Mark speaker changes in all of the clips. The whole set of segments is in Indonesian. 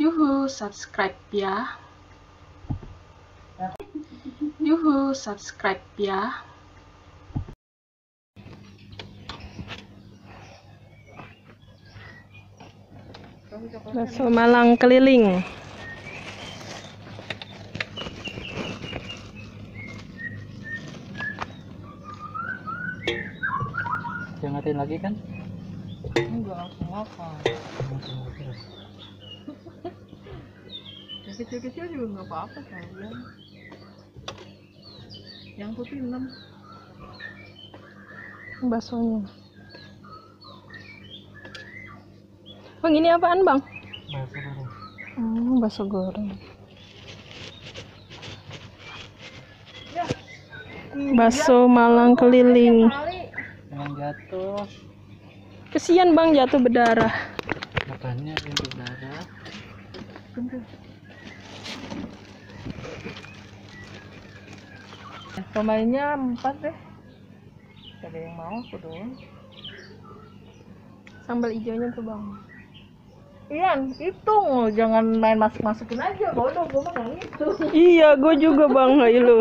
Speaker 1: Yuhu, subscribe ya. Yuhu, subscribe ya. Bakso Malang keliling.
Speaker 2: Jangatin lagi kan?
Speaker 3: Enggak, aku makan. Yang kecil-kecil juga nggak apa-apa sayang. Yang putih 6.
Speaker 1: Baksonya. Bang, ini apaan bang?
Speaker 2: Bakso goreng.
Speaker 1: Bakso goreng. Bakso Malang keliling.
Speaker 2: Yang jatuh.
Speaker 1: Kesian bang, jatuh berdarah.
Speaker 2: Makanya yang berdarah.
Speaker 3: Pemainnya 4 deh. Ada yang mau aku doang.
Speaker 1: Sambal hijaunya tuh bang.
Speaker 3: Ian, hitung, jangan main masuk-masukin aja, bodoh, gue mah nggak gitu.
Speaker 1: Iya, gue juga bang, hai lu.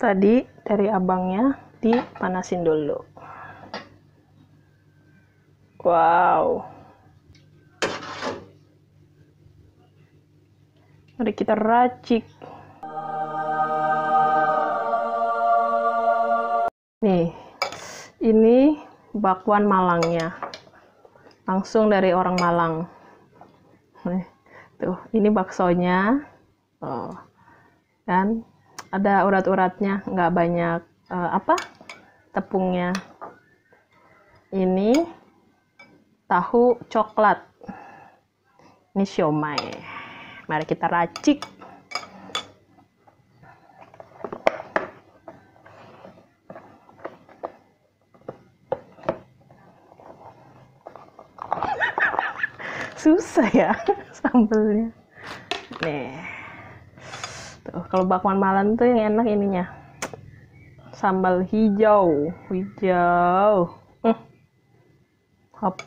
Speaker 1: Tadi dari abangnya dipanasin dulu. Wow. Mari kita racik. Nih, ini bakwan Malangnya. Langsung dari orang Malang. Nih, tuh, ini baksonya. Oh. Dan ada urat-uratnya, nggak banyak tepungnya. Ini tahu coklat. Ini siomay. Mari kita racik. Susah ya sambelnya. Nih. Tuh, kalau bakwan Malang tuh yang enak ininya. Sambal hijau. Hop.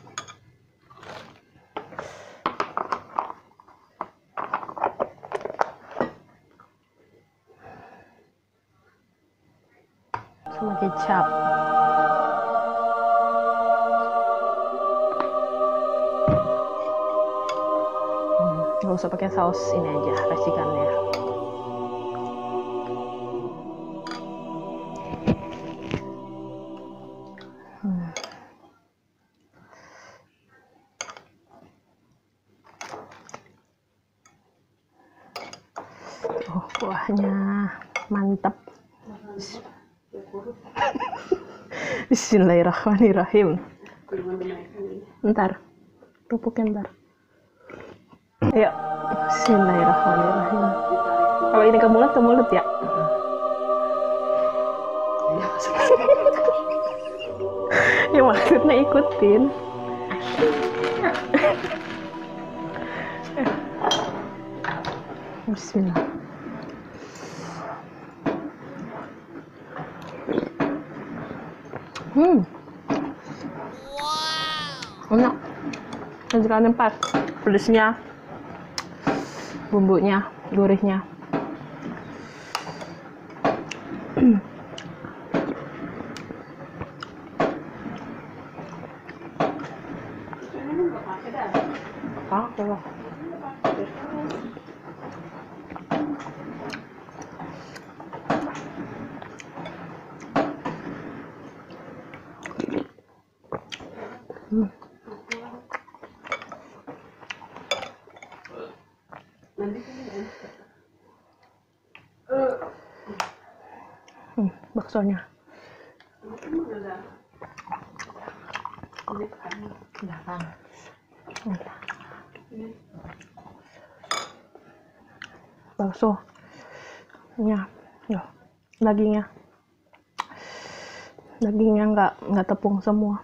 Speaker 1: Sama kecap. Nggak usah pakai saus, ini aja racikannya. Oh, kuahnya mantap. Bismillahirrahmanirrahim. Ntar, tupukin ntar. Ya, bismillahirrahmanirrahim. Kalau ini ke mulut ya. Ya maksudnya ikutin. Bismillah. Enak. Racikannya pas. Pedesnya, bumbunya, gurihnya. Pakai lah. Baksonya. Baksonya, ya, dagingnya nggak tepung semua.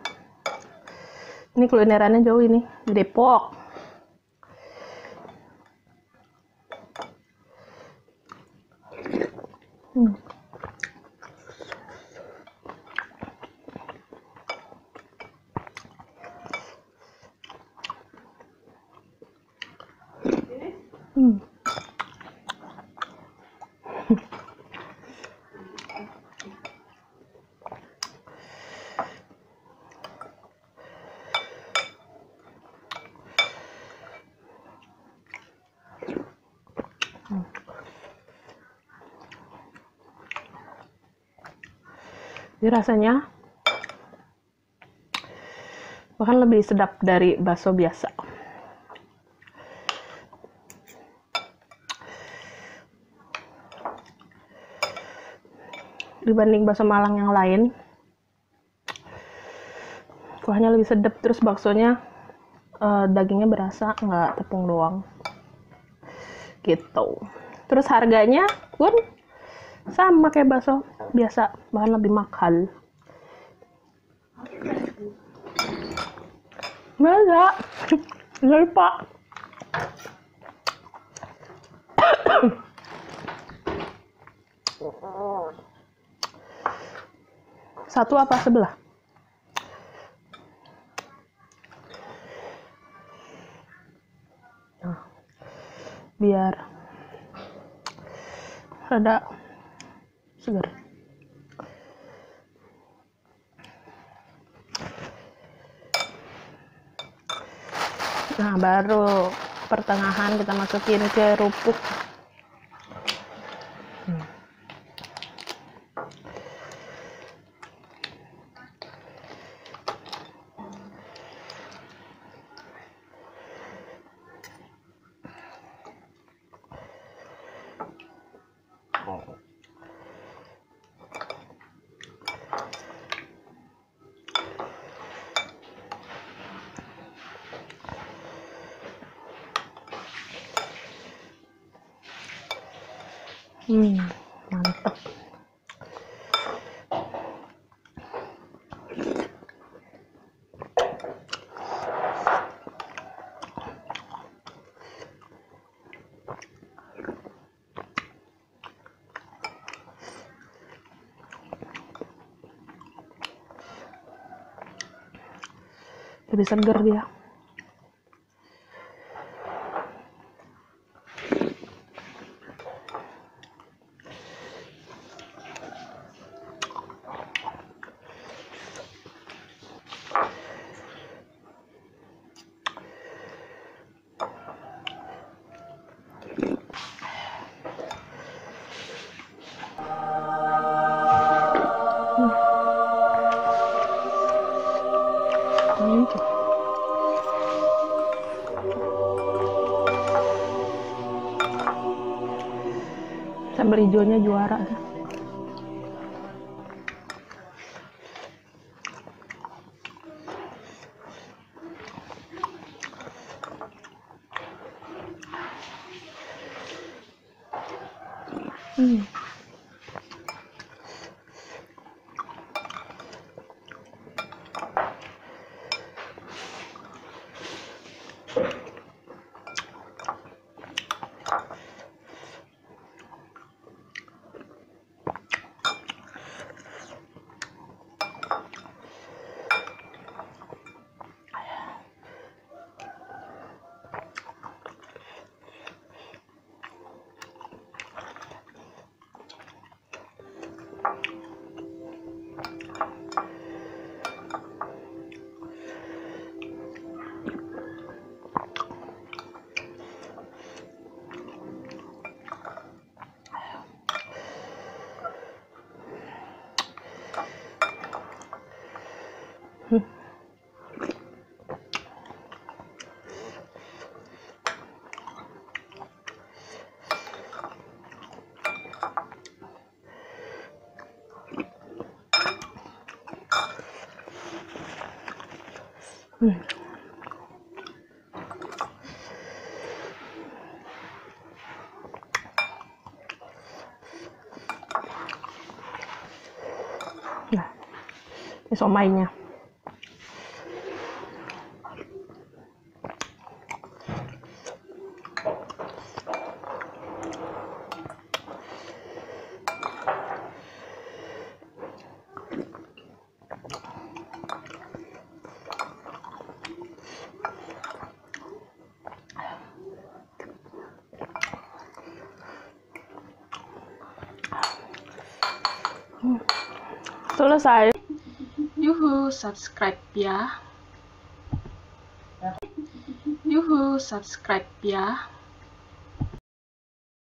Speaker 1: Ini kulinerannya jauh ini, di Depok. Hmm. Jadi rasanya bahkan lebih sedap dari bakso biasa. Dibanding bakso Malang yang lain, kuahnya lebih sedap, terus baksonya dagingnya berasa, nggak tepung doang gitu. Terus harganya pun sama kayak bakso biasa, bahkan lebih mahal. Beda, jadi pak. Satu apa sebelah? Nah, biar rada segar. Nah, baru pertengahan kita masukin kerupuk. Mantep. Lebih seger dia. Sambal hijaunya juara. Nah, ini somainya. Selesai. Yuhu, subscribe ya. Yuhu, subscribe ya.